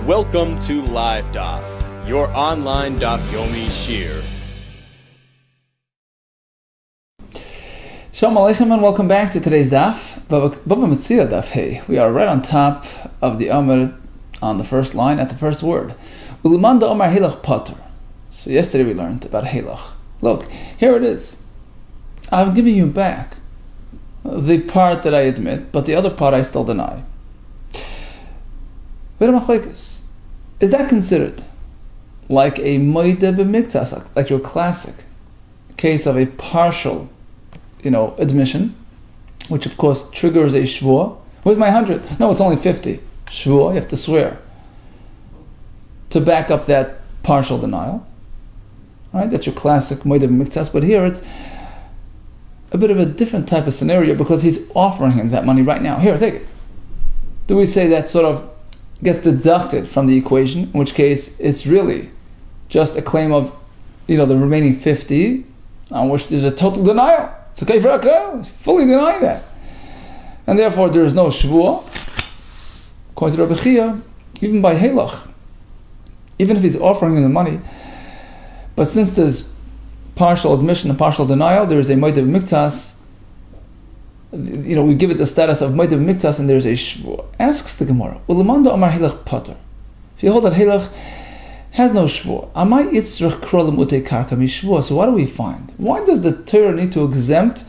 Welcome to Live DAF, your online DAF Yomi Shir. Shalom Aleichem and welcome back to today's DAF, Bava Metzia DAF Hey. We are right on top of the Amr on the first line at the first word. Ulimanda Omar Hilach Pater. So yesterday we learned about Hilach. Look, here it is. I'm giving you back the part that I admit, but the other part I still deny. Is that considered like a Moide B'Miktas, like your classic case of a partial, admission, which of course triggers a shvua? Where's my 100? No, it's only 50. Shvua, you have to swear to back up that partial denial. All right, that's your classic Moide B'Miktas, but here it's a bit of a different type of scenario because he's offering him that money right now. Here, take it. Do we say that sort of gets deducted from the equation, in which case it's really just a claim of, the remaining 50, on which there's a total denial. It's okay for a fully deny that. And therefore there is no shvua. According to Rabbi Yehuda, even by Hilach, even if he's offering him the money, but since there's partial admission and partial denial, there is a Moed B'Miktas. We give it the status of Moed B'Miktas, and there's a shvua. Asks the Gemara, Ulamanda Amar Hilach Pater. If you hold that Hilach has no shvua, Amai Itzrach Krolam Utei Karka Mishvua. So what do we find? Why does the Torah need to exempt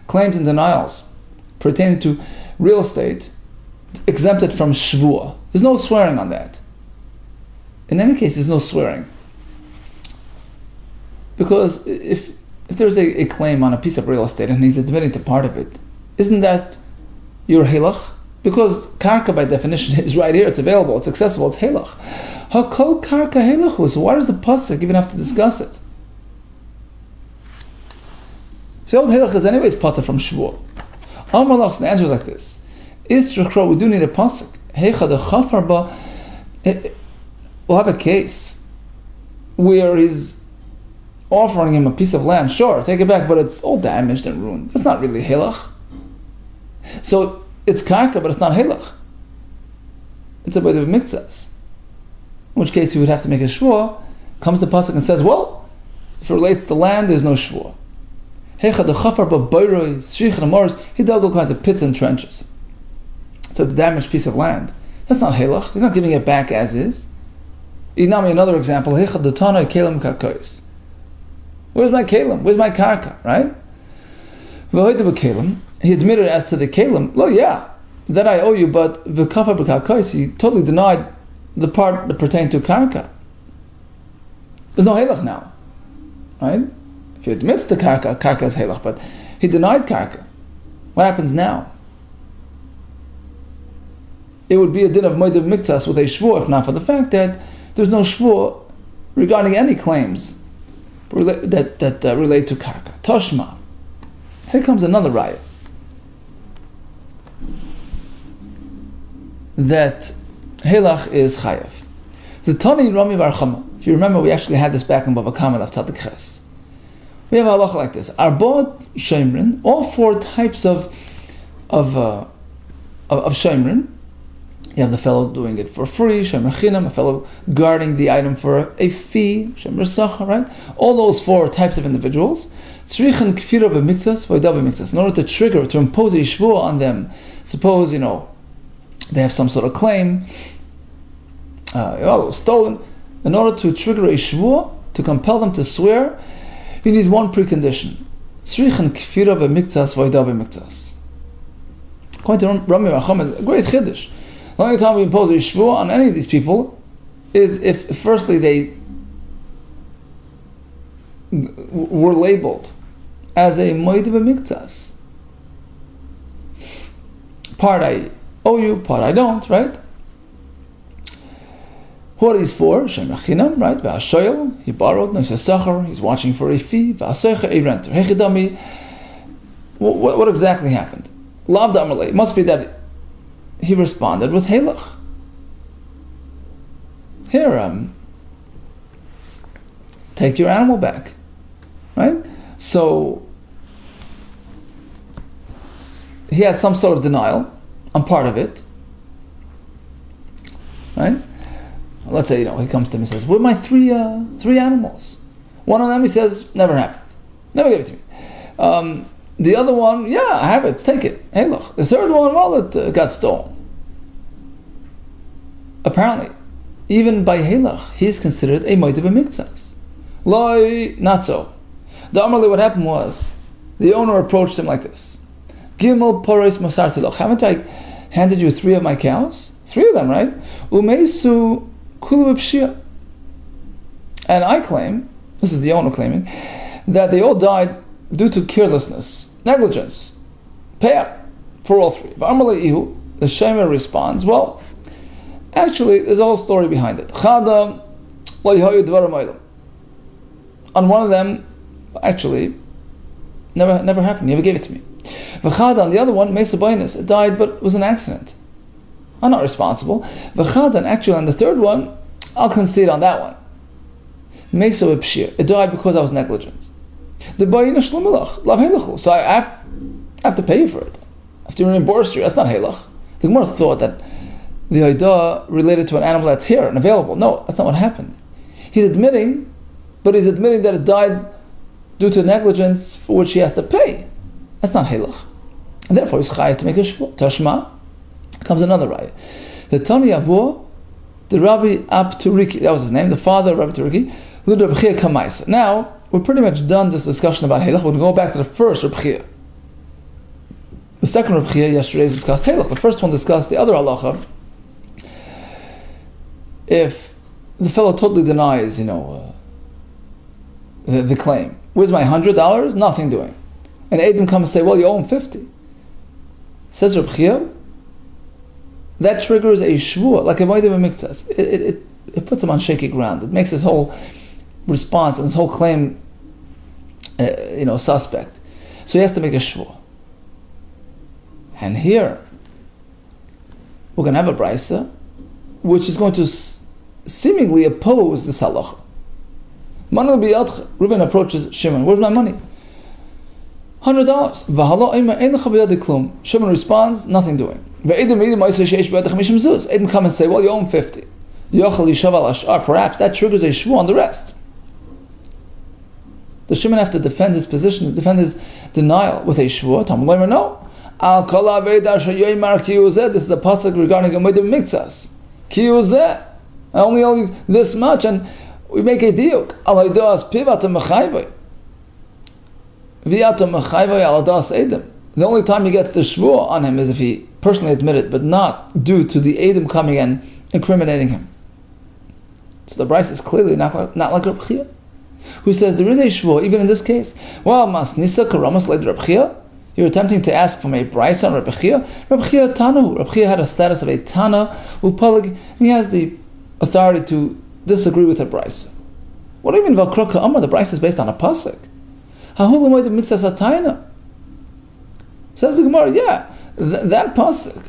claims and denials pertaining to real estate, exempt it from shvua? There's no swearing on that. In any case, there's no swearing. Because if there's a claim on a piece of real estate and he's admitting to part of it, isn't that your hilach? Because karka by definition is right here, it's available, it's accessible, it's hilach. Hakol karka hilach. So why does the pasuk even have to discuss it? So old hilach is anyways pater from shvur. Amar Lach's answer is like this: Israkro, we do need a pasuk. Heicha de chafar ba. We'll have a case where he's offering him a piece of land. Sure, take it back, but it's all damaged and ruined. That's not really hilach. So it's karka, but it's not hilach. It's a bit of mikzas. In which case he would have to make a shvua. Comes the pasuk and says, well, if it relates to land, there's no shvua. Hecha de chafar ba boiroi shich amoris. He dug all kinds of pits and trenches. It's a damaged piece of land. That's not hilach. He's not giving it back as is. Inami, another example. Hecha de tana kelim karkois. Where's my kelim? Where's my karka? Right? He admitted as to the kelim. Lo, yeah, that I owe you, but v'kafar b'karkais, he totally denied the part that pertained to karka. There's no halach now, right? If he admits the karka is halach, but he denied karka. What happens now? It would be a din of Moed B'Miktas with a shvur, if not for the fact that there's no shvur regarding any claims that relate to karka. Toshma. Here comes another raya that hilach is chayav. The Tani Rami Bar Chama. If you remember, we actually had this back in Bava Kama of Tzadik Ches. We have a halacha like this: Arbod Shemrin, all four types of Shemrin. You have the fellow doing it for free, Shemer Chinam, a fellow guarding the item for a fee, Shemer Sacha, right? All those four types of individuals. Tzrichen Kfira B'Miktas, Voida B'Miktas. In order to trigger, to impose a shvua on them, suppose, they have some sort of claim, it was stolen. In order to trigger a shvua, to compel them to swear, you need one precondition. Tzrichen Kfira B'Miktas, Voida B'Miktas. According to Rami Bar Chama, a great chiddush. The only time we impose a shvua on any of these people is if, firstly, they were labeled as a Moed B'Miktas. Part I owe you, part I don't, right? Who are these for? Shemer Chinam, right? V'ashoyel, he borrowed, Noisei Sachar, he's watching for a fee, V'aseicha, a renter. Hechidami, what exactly happened? Lav Da'amalei, it must be that he responded with Halach. Here, take your animal back. Right? So, he had some sort of denial on part of it. Right? Let's say, he comes to me and says, "Where are my three animals?" One of them, he says, "Never happened. Never gave it to me." The other one, "Yeah, I have it. Take it." Hey, look. The third one, well, it got stolen. Apparently, even by Halach, he's considered a Moed B'Miktzas. Loi, not so. The Amarli, what happened was, the owner approached him like this: Gimel Poros Masar Tiloch. Haven't I handed you 3 of my cows? 3 of them, right? Umeisu Kulu B'Shia. And I claim, this is the owner claiming, that they all died due to carelessness, negligence. Pay up for all 3. V'Amarli, the Shemer responds, well, actually, there's a whole story behind it. Chada lo yahayu dvarim olam. On one of them, actually, never happened. You never gave it to me. V'chada, on the other one, mesa b'inus, it died, but it was an accident. I'm not responsible. V'chada, and actually on the third one, I'll concede on that one. Mesa b'pshir, it died because I was negligent. The b'inus shlemelach, lav helachu. So I have to pay you for it. I have to reimburse you. That's not helach. The Gemara thought that the Haidah related to an animal that's here and available. No, that's not what happened. He's admitting that it died due to negligence for which he has to pay. That's not Halach. And therefore he's chayav to make a shvur. Tashma comes another raya. The Tani Avur, the Rabbi Abturiki, that was his name, the father of Rabbi Turiki, Rabbi Chia Kamaisa. Now, we're pretty much done this discussion about Halach. We're going to go back to the first Rabbi Chia. The second Rabbi Chia yesterday discussed Halach. The first one discussed the other halacha. If the fellow totally denies, the claim. Where's my $100? Nothing doing. And Adam comes and say, well, you owe him 50. Says Reb Chia, that triggers a shvur, like a Moed B'Miktzas. It puts him on shaky ground. It makes his whole response and his whole claim, suspect. So he has to make a shvur. And here, we're going to have a brisa, which is going to seemingly oppose this halacha. Reuben approaches Shimon. Where's my money? $100. Shimon responds, nothing doing. Edom come and say, well, you owe him 50. Perhaps that triggers a shvu on the rest. Does Shimon have to defend his position, defend his denial with a shvu? No. This is a pasuk regarding a Moed B'Miktzas. Only this much, and we make a deal. The only time you get the shvur on him is if he personally admitted, but not due to the Edom coming and incriminating him. So the Bryce is clearly not like Reb Chia, who says there is a shvur even in this case. Well, masnisa karamas led Reb Chia. You're attempting to ask from a Bryce on Reb Chia. Reb Chia Tanahu. Reb Chia had a status of a Tana upalig. He has the authority to disagree with a Bryce. What do you mean Valkroka Amar? The Bryce is based on a pasuk. Hahula Moed B'Miktzas Atayna. Says the Gemara, yeah, that pasuk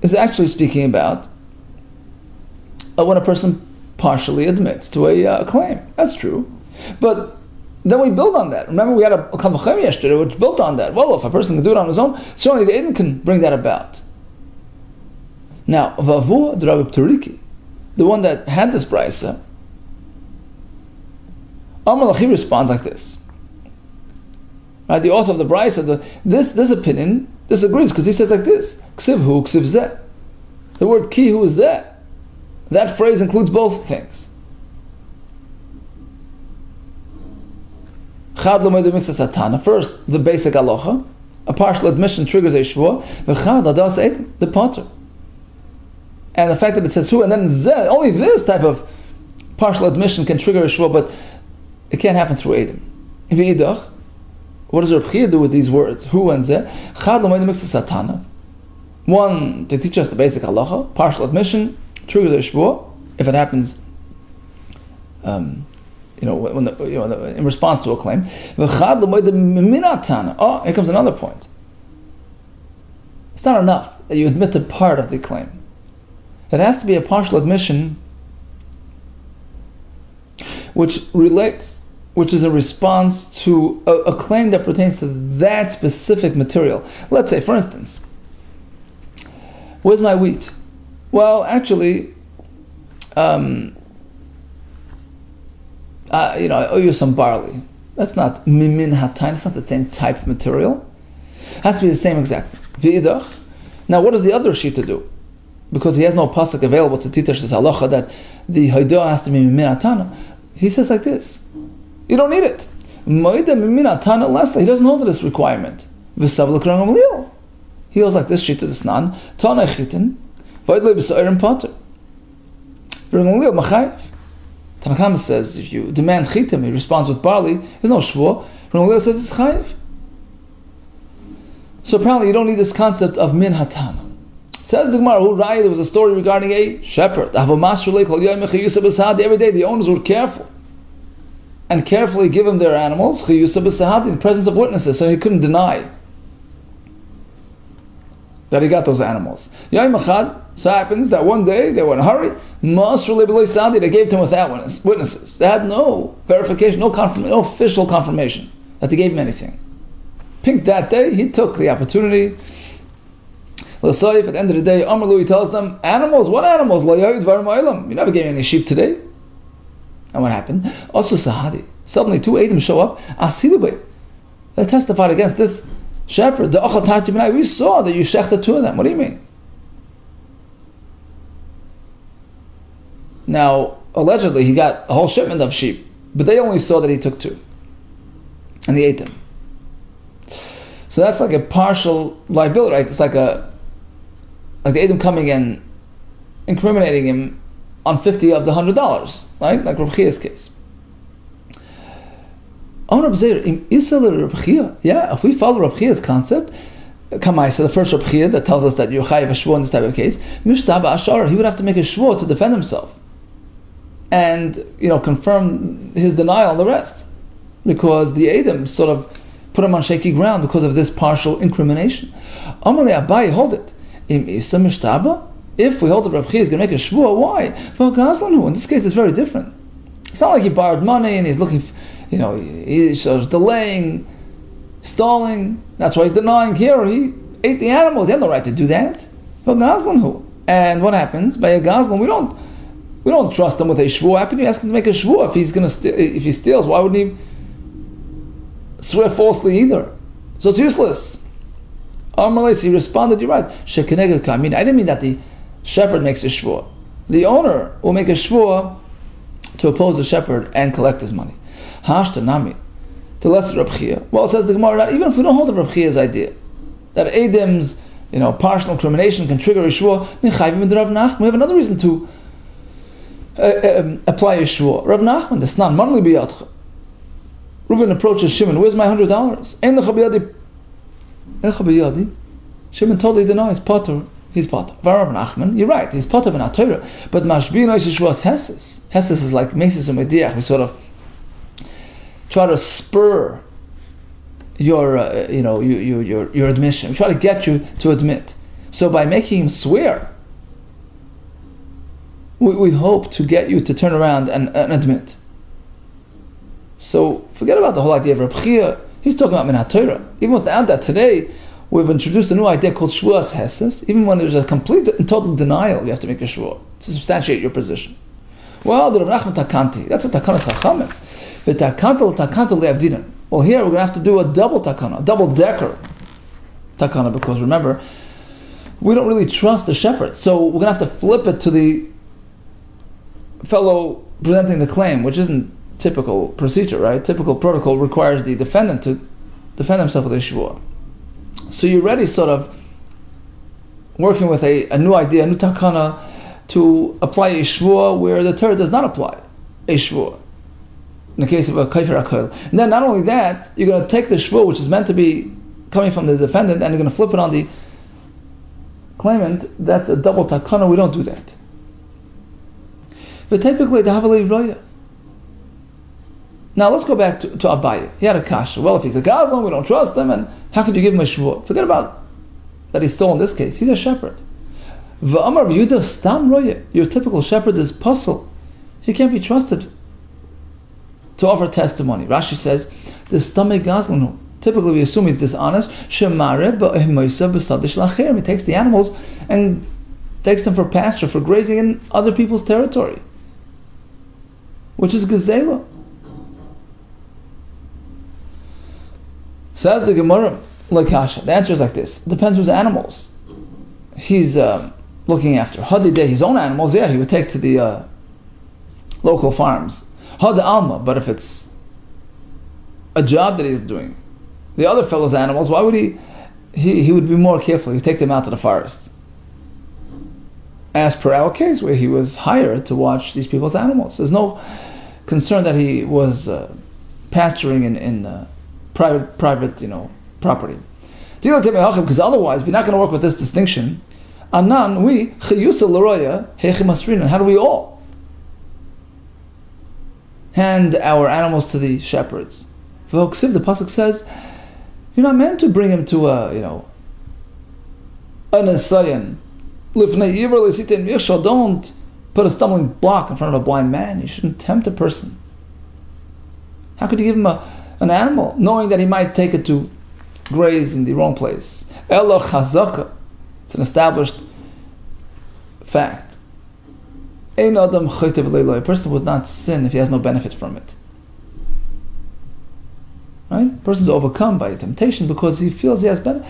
is actually speaking about when a person partially admits to a claim. That's true, but then we build on that. Remember, we had a Kavachem yesterday which built on that. Well, if a person can do it on his own, certainly the Edom can bring that about. Now, Vavu Rabbi Turiki, the one that had this brisa, Amar Lachi responds like this. Right, the author of the brisa, this opinion disagrees because he says like this: Ksiv hu, ksiv zeh. The word ki hu zeh. That phrase includes both things. Chad lo Moed B'Miktzas Atana. First, the basic halacha, a partial admission triggers a shvur. V'chad adas Edom, the potter. And the fact that it says who and then zeh, only this type of partial admission can trigger a shvur, but it can't happen through Edom. V'idach, what does Reb Chia do with these words? Who and zeh? Chad lo Moed B'Miktzas Atana. One, to teach us the basic halacha, partial admission triggers a shvur if it happens, in response to a claim. V'chad lo Moed B'Minatana. Oh, here comes another point. It's not enough that you admit to part of the claim. It has to be a partial admission which is a response to a claim that pertains to that specific material. Let's say, for instance, where's my wheat? Well, actually, I owe you some barley. That's not mimin hatan. It's not the same type of material. It has to be the same exact thing. V'idach. Now, what does the other shita do? Because he has no pasuk available to teach us this halacha that the haidah has to be mimin hatana. He says like this: you don't need it. Moida mimin hatana lesta. He doesn't hold to this requirement. V'sav l'krang amliel. He holds like this shita this nan. Tana chitin. V'idlei b'sa'ir potter. V'rang amliel machayev. Tanakama says if you demand chitim, he responds with barley. There's no shvur. V'rang amliel says it's chayev. So apparently you don't need this concept of min hatana. Says the Gemara, there was a story regarding a shepherd. Every day the owners were careful and carefully give him their animals in the presence of witnesses, so he couldn't deny that he got those animals. So happens that one day they were in a hurry. They gave him without witnesses. They had no verification, no official confirmation that they gave him anything. Pink that day, he took the opportunity. At the end of the day, Amr he tells them, animals, what animals? You never gave me any sheep today. And what happened? Also Sahadi. Suddenly two Edom show up. They testified against this shepherd. We saw that you shechted two of them. What do you mean? Now, allegedly, he got a whole shipment of sheep, but they only saw that he took two. And he ate them. So that's like a partial liability, right? It's like the Edom coming and incriminating him on 50 of the $100, right? Like Rabbi Chia's case. Yeah, if we follow Rabbi Chia's concept, Kamaisa, the first Rabbi Chia that tells us that you're chayiv a shvur in this type of case, Mishtaba Ashar, he would have to make a shvur to defend himself and confirm his denial and the rest, because the Edom sort of put him on shaky ground because of this partial incrimination. Amalei Abai, hold it. If we hold that Rav Chia is going to make a shvur, why? In this case, it's very different. It's not like he borrowed money and he's looking, he's delaying, stalling. That's why he's denying here. He ate the animals. He had no right to do that. And what happens by a gazlan? We don't trust him with a shvur. How can you ask him to make a shvur if he's going to if he steals? Why wouldn't he swear falsely either? So it's useless. He responded, you're right. I didn't mean that the shepherd makes a shvur. The owner will make a shvur to oppose the shepherd and collect his money. Hashtanami. To less Reb Chia. Well, it says the Gemara that even if we don't hold of Reb Chia's idea, that Edem's partial incrimination can trigger a shvur, we have another reason to apply a shvur. Rav Nachman, the snan, manli biyadcha. Reuben approaches Shimon, where's my $100? Shimon totally denies Potter. He's Potter. Varav Nachman, you're right. He's Potter ben Torah. But Mashbino Yeshua Hesses. Hesses is like Mesis Umediach. We sort of try to spur your admission. We try to get you to admit. So by making him swear, we hope to get you to turn around and admit. So forget about the whole idea of Reb Chia. He's talking about Minat Torah. Even without that, today we've introduced a new idea called Shvuas Hesses. Even when there's a complete and total denial, you have to make a shvur to substantiate your position. Well, the Rav Nachman Takanti, that's a Takanas Chachamim. Takantal le'avdinan. Well, here we're going to have to do a double takana, a double-decker takana, because remember, we don't really trust the shepherd. So we're going to have to flip it to the fellow presenting the claim, which isn't typical procedure, right? Typical protocol requires the defendant to defend himself with a shvur. So you're already sort of working with a new idea, a new takana, to apply a shvur where the Torah does not apply a shvur. In the case of a kaifer akoil. And then not only that, you're going to take the shvur, which is meant to be coming from the defendant, and you're going to flip it on the claimant. That's a double takana. We don't do that. But typically, the havalei roya. Now let's go back to Abaye. He had a kasha. Well, if he's a gadol, we don't trust him, and how could you give him a shvur? Forget about that he stole in this case. He's a shepherd. V'amar Yehuda stam roya. Your typical shepherd is puzzle. He can't be trusted to offer testimony. Rashi says, the stomach gazlanu. Typically we assume he's dishonest. Shemare ba'ehmoisa b'sadish lachir. He takes the animals and takes them for pasture, for grazing in other people's territory. which is Gezela. Says the Gemara, Lakasha. The answer is like this. It depends whose animals he's looking after. Hadideh, his own animals, yeah, he would take to the local farms. Had Alma, but if it's a job that he's doing, the other fellow's animals, why would he would be more careful. He'd take them out to the forest. As per our case, where he was hired to watch these people's animals. There's no concern that he was pasturing in private property. Because otherwise, if you're not going to work with this distinction, anan we chayusa l'roya heichim asrinan. How do we all hand our animals to the shepherds? The pasuk says, you're not meant to bring him to an asayan. Don't put a stumbling block in front of a blind man. You shouldn't tempt a person. How could you give him an animal, knowing that he might take it to graze in the wrong place? Elo chazaka. It's an established fact. A person would not sin if he has no benefit from it. Right? A person's overcome by temptation because he feels he has benefit.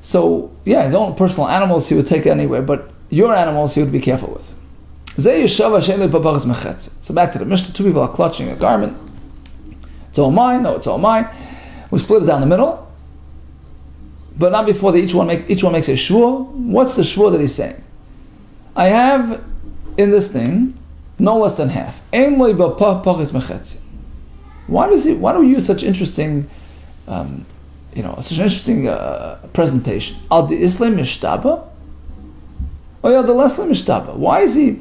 So, yeah, his own personal animals he would take anywhere, but your animals he would be careful with. So back to the Mishnah, two people are clutching a garment. It's all mine, no, it's all mine. We split it down the middle, but not before each one makes a shvur. What's the shvur that he's saying? I have in this thing no less than half. Why do we use such interesting such an interesting presentation? Al the Islam mishtaba? Oh yeah, the Leslam mishtaba. Why is he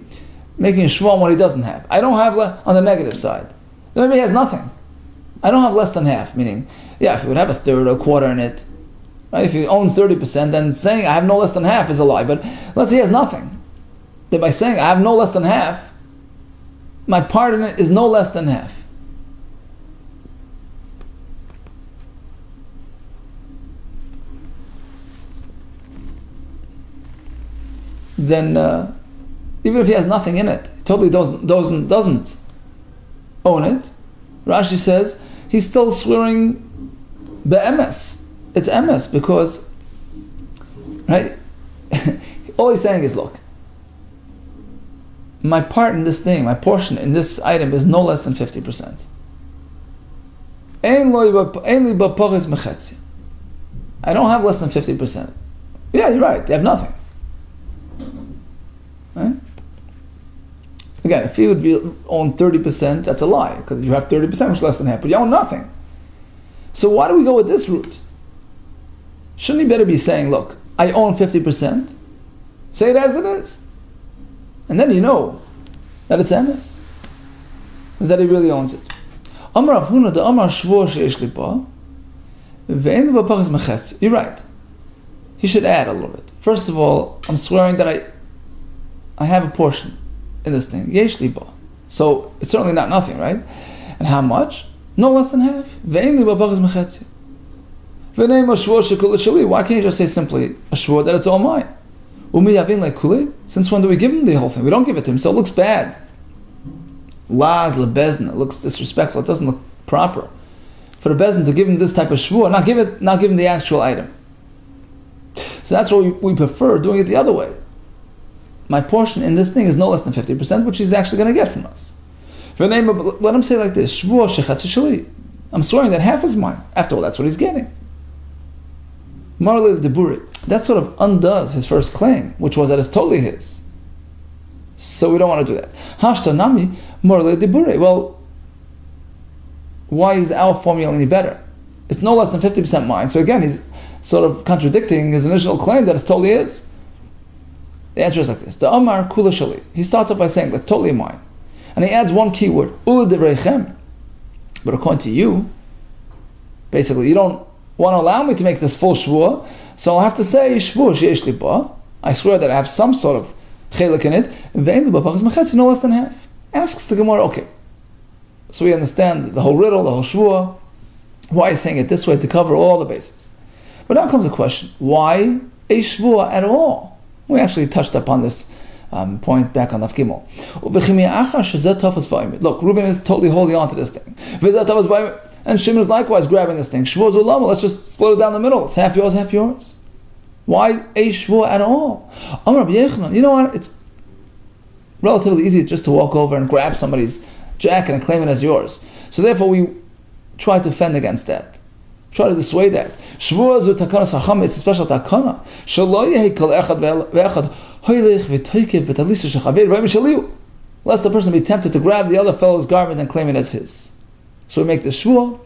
making a shvur on what he doesn't have? I don't have on the negative side. Maybe he has nothing. I don't have less than half, meaning, yeah, if he would have a third or a quarter in it, right? If he owns 30%, then saying I have no less than half is a lie. But let's say he has nothing. Then by saying I have no less than half, my part in it is no less than half. Then even if he has nothing in it, he totally doesn't own it, Rashi says he's still swearing be'emes. It's emes because, right? All he's saying is, look, my part in this thing, my portion in this item is no less than 50%. I don't have less than 50%. Yeah, you're right, they have nothing. Right? Again, if you would own 30%, that's a lie, because you have 30%, which is less than half, but you own nothing. So why do we go with this route? Shouldn't he better be saying, look, I own 50%, say it as it is, and then you know that it's emes, that he really owns it. Amar Rav Huna de Amar Shvur sheyesh li ba, ve'en li ba pachas mechetz. You're right. He should add a little bit. First of all, I'm swearing that I have a portion in this thing. Yesh li ba. So it's certainly not nothing, right? And how much? No less than half. Ve'en li ba pachas mechetz. Ve'nei ma shvur shekul sheli. Why can't you just say simply a shvur that it's all mine? Umi yavin like kuli. Since when do we give him the whole thing? We don't give it to him, so it looks bad. Laz lebezna. It looks disrespectful. It doesn't look proper for the bezna to give him this type of shvur, not give him the actual item. So that's why we prefer doing it the other way. My portion in this thing is no less than 50%, which he's actually going to get from us. Let him say like this: shvur shechatz sheli. I'm swearing that half is mine. After all, that's what he's getting. Marle deburi. That sort of undoes his first claim, which was that it's totally his. So we don't want to do that. Hashta nami marle deburi. Well, why is our formula any better? It's no less than 50% mine. So again, he's sort of contradicting his initial claim that it's totally his. The answer is like this: the Amar Kula Shali. He starts off by saying that's totally mine, and he adds one keyword, Ula Devreichem. But according to you, basically, you don't want to allow me to make this full shvur, so I'll have to say shvur sheyesh li ba. I swear that I have some sort of chelik in it. Ve'en li ba pachas mechetz, no less than half. Asks the Gemara, okay. So we understand the whole riddle, the whole shvur. Why is saying it this way to cover all the bases? But now comes the question: why a shvur at all? We actually touched upon this point back on Daf Gimel. Look, Reuben is totally holding on to this thing. And Shimon is likewise grabbing this thing. Shvuah Zulama, let's just split it down the middle. It's half yours, half yours. Why a shvuah at all? Rabbi Yehuda, you know what? It's relatively easy just to walk over and grab somebody's jacket and claim it as yours. So therefore we try to fend against that. Try to dissuade that. Shvuah zu takanas hacham, it's a special takana. Shelo yehi kol echad ve'echad hoylech v'toikev v'talisa shechaver v'ayim shaliu. Lest the person be tempted to grab the other fellow's garment and claim it as his. So we make the shvuah,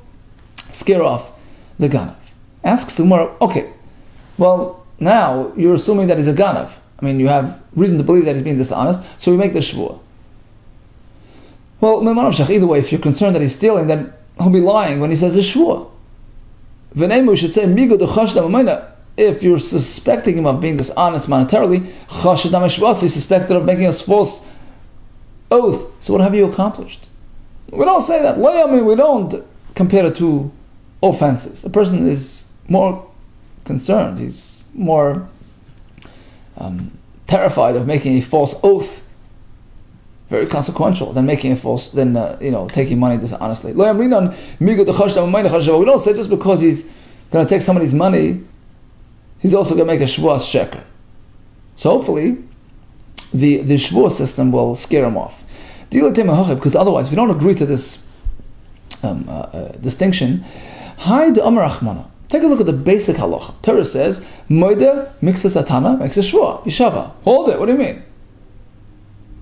scare off the ganav. Asks the Gemara, okay, well, now you're assuming that he's a ganav. I mean, you have reason to believe that he's being dishonest, so we make the shvuah. Well, either way, if you're concerned that he's stealing, then he'll be lying when he says a shvuah. We should say, if you're suspecting him of being dishonest monetarily, he's suspected of making a false oath. So what have you accomplished? We don't say that. We don't compare the two offenses. A person is more concerned. He's more terrified of making a false oath, very consequential, than making a false, taking money dishonestly. We don't say just because he's going to take somebody's money, he's also going to make a shvuah sheker. So hopefully, the shvuah system will scare him off. Because otherwise, if you don't agree to this distinction, take a look at the basic halacha. Torah says, Moide mixes atana makes a shvuah. Yishava. Hold it. What do you mean?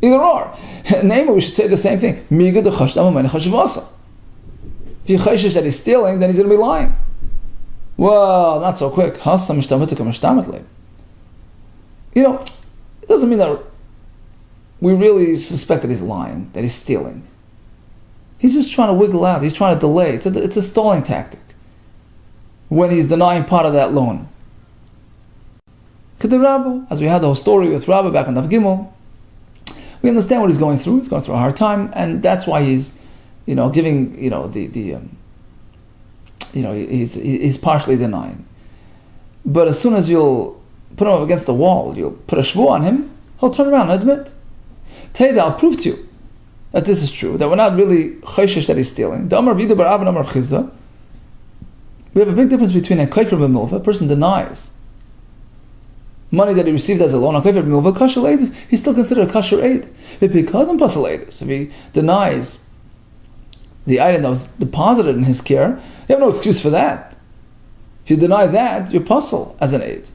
Either or. Name, we should say the same thing. If you chayshish that he's stealing, then he's going to be lying. Well, not so quick. It doesn't mean that we really suspect that he's lying, that he's stealing. He's just trying to wiggle out. He's trying to delay. It's a stalling tactic when he's denying part of that loan. As we had the whole story with Rabbi back in Daf Gimel, we understand what he's going through. He's going through a hard time, and that's why he's, giving, he's partially denying. But as soon as you'll put him up against the wall, you'll put a shvuah on him, he'll turn around and admit. Teda, I'll prove to you that this is true, that we're not really chayshish that he's stealing. We have a big difference between a kaifer b'milva, a person denies money that he received as a loan, a kaifer b'milva, kasher aid, he's still considered a kasher aid. If he denies the item that was deposited in his care, you have no excuse for that. If you deny that, you're puzzle as an aid.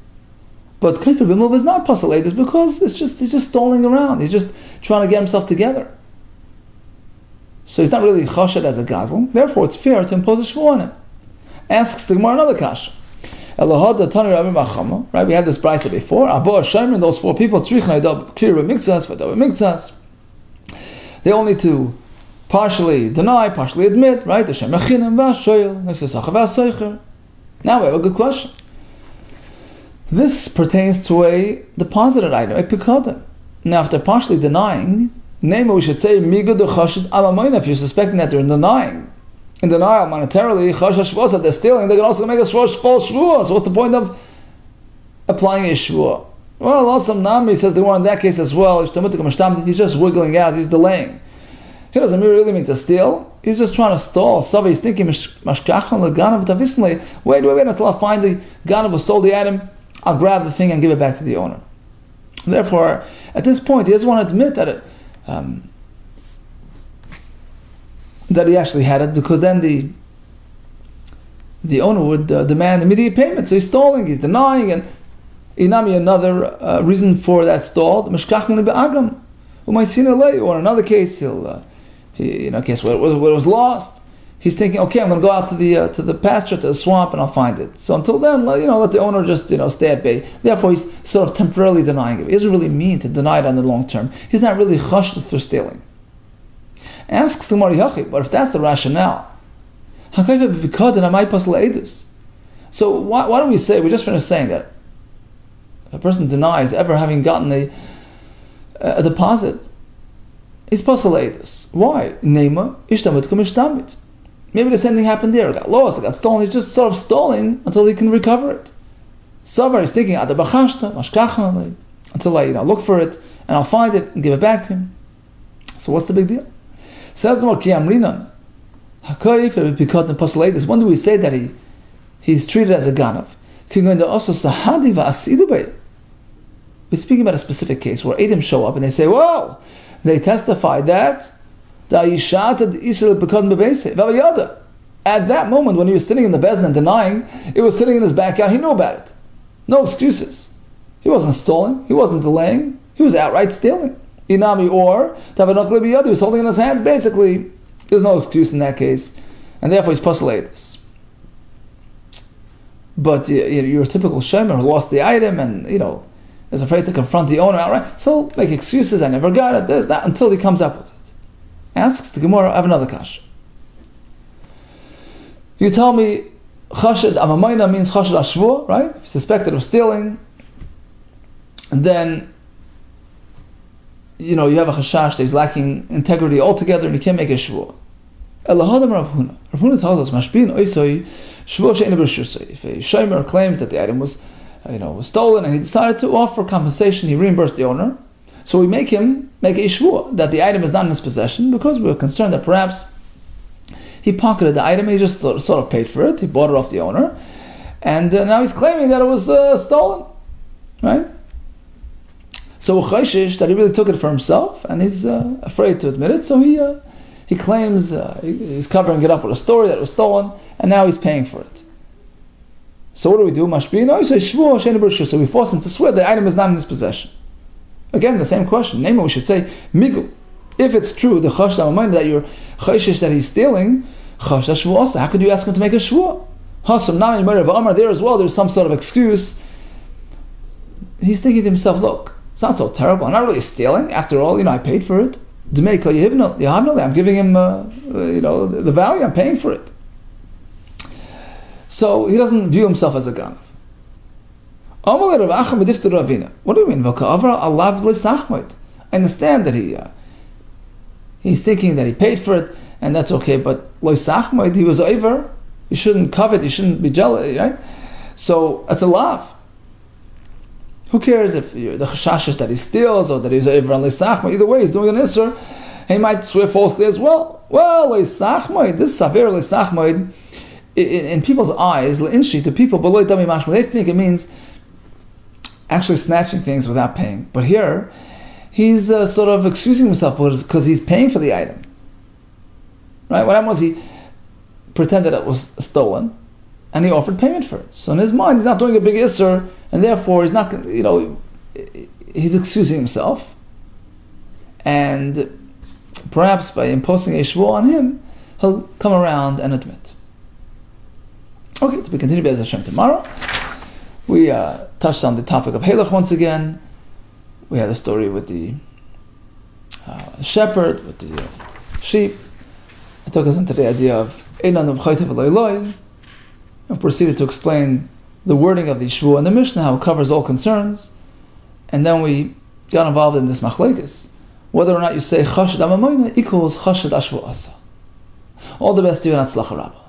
But kaifer b'milva is not puzzle aid, it's because he's just stalling around, he's just trying to get himself together. So he's not really chashed as a gazel, therefore it's fair to impose a shvuah on him. Asks the Gemara another kasha. Right, we had this brisa before. Those four people, they all need to partially deny, partially admit, right? Now we have a good question. This pertains to a deposited item, a pikadon. Now, if they're partially denying, namely, we should say, if you're suspecting that they're denying, in denial monetarily, if they're stealing, they can also make a false shvuah. So what's the point of applying a shvuah? Well, also Nami says they were in that case as well. He's just wiggling out, he's delaying. He doesn't really mean to steal, he's just trying to stall. Savi is thinking, wait until I find the ganav who stole the item, I'll grab the thing and give it back to the owner. Therefore, at this point, he doesn't want to admit that that he actually had it, because then the owner would demand immediate payment. So he's stalling, he's denying, and inami another reason for that stall, or in another case, in a case where it was lost, he's thinking, okay, I'm going to go out to the pasture, to the swamp, and I'll find it. So until then, let the owner just stay at bay. Therefore, he's sort of temporarily denying it. He doesn't really mean to deny it on the long term. He's not really chashed for stealing. Asks the Gemara, but if that's the rationale, so why don't we say, we just finished saying that a person denies ever having gotten a deposit, he's pasal eidus. Why? Maybe the same thing happened there. It got lost, it got stolen. He's just sort of stalling until he can recover it. Savar is thinking, until until I look for it, and I'll find it and give it back to him. So what's the big deal? Says the Mokiyam Rinan. When do we say that he's treated as a ganav? We're speaking about a specific case where Edom show up and they say, well, they testify that at that moment when he was sitting in the Bezdin and denying, it was sitting in his backyard, he knew about it. No excuses. He wasn't stealing, he wasn't delaying, he was outright stealing. Inami or he was holding in his hands, basically. There's no excuse in that case, and therefore he's postulated. But you're a typical shomer who lost the item and is afraid to confront the owner outright. So make excuses. I never got it. There's that until he comes up with it. Asks the Gemara. I have another kasha. You tell me chashad amamayna means chashad ashvua, right? If suspected of stealing, and then you have a chashash that he's lacking integrity altogether, and you can't make a shvua. Elahadam Rav Huna. Rav Huna tells us, Mashpin oisoi shvua she'ena b'rshusai. If a shomer claims that the item was stolen, and he decided to offer compensation, he reimbursed the owner. So we make him make a shvua that the item is not in his possession, because we're concerned that perhaps he pocketed the item, he just sort of paid for it, he bought it off the owner, and now he's claiming that it was stolen, right? So Chayshish, that he really took it for himself, and he's afraid to admit it, so he claims he's covering it up with a story that it was stolen, and now he's paying for it. So what do we do? So we force him to swear the item is not in his possession. Again, the same question. Namely, we should say, Migu. If it's true, the Chashda Amamayna, that you're Chayshish that he's stealing, Chashda Shvu also. How could you ask him to make a Shvu? Hasam Nami Mari V'Amar, there as well, there's some sort of excuse. He's thinking to himself, look, it's not so terrible. I'm not really stealing. After all, I paid for it. I'm giving him the value. I'm paying for it. So he doesn't view himself as a ganav. What do you mean? I understand that he's thinking that he paid for it, and that's okay. But he was over. You shouldn't covet. You shouldn't be jealous, right? So it's a lav. Who cares if the chashash is that he steals or that he's over on leisachma? Either way, he's doing an isser. He might swear falsely as well. Well, leisachma, this saver leisachma, in people's eyes, leinshi to people, but they think it means actually snatching things without paying. But here, he's sort of excusing himself because he's paying for the item. Right? What happened was he pretended it was stolen, and he offered payment for it. So in his mind, he's not doing a big isser, and therefore he's not, he's excusing himself. And perhaps by imposing a shvua on him, he'll come around and admit. Okay, to be continued Be'ez Hashem tomorrow. We touched on the topic of Halach once again. We had a story with the shepherd, with the sheep. It took us into the idea of Einan of Chaytev Eloiloi, and proceeded to explain the wording of the Shvu and the Mishnah, how it covers all concerns. And then we got involved in this machlekes, whether or not you say Chashad Amamayna equals Chashad Ashvu Asa. All the best to you and Atzlacha Rabbah.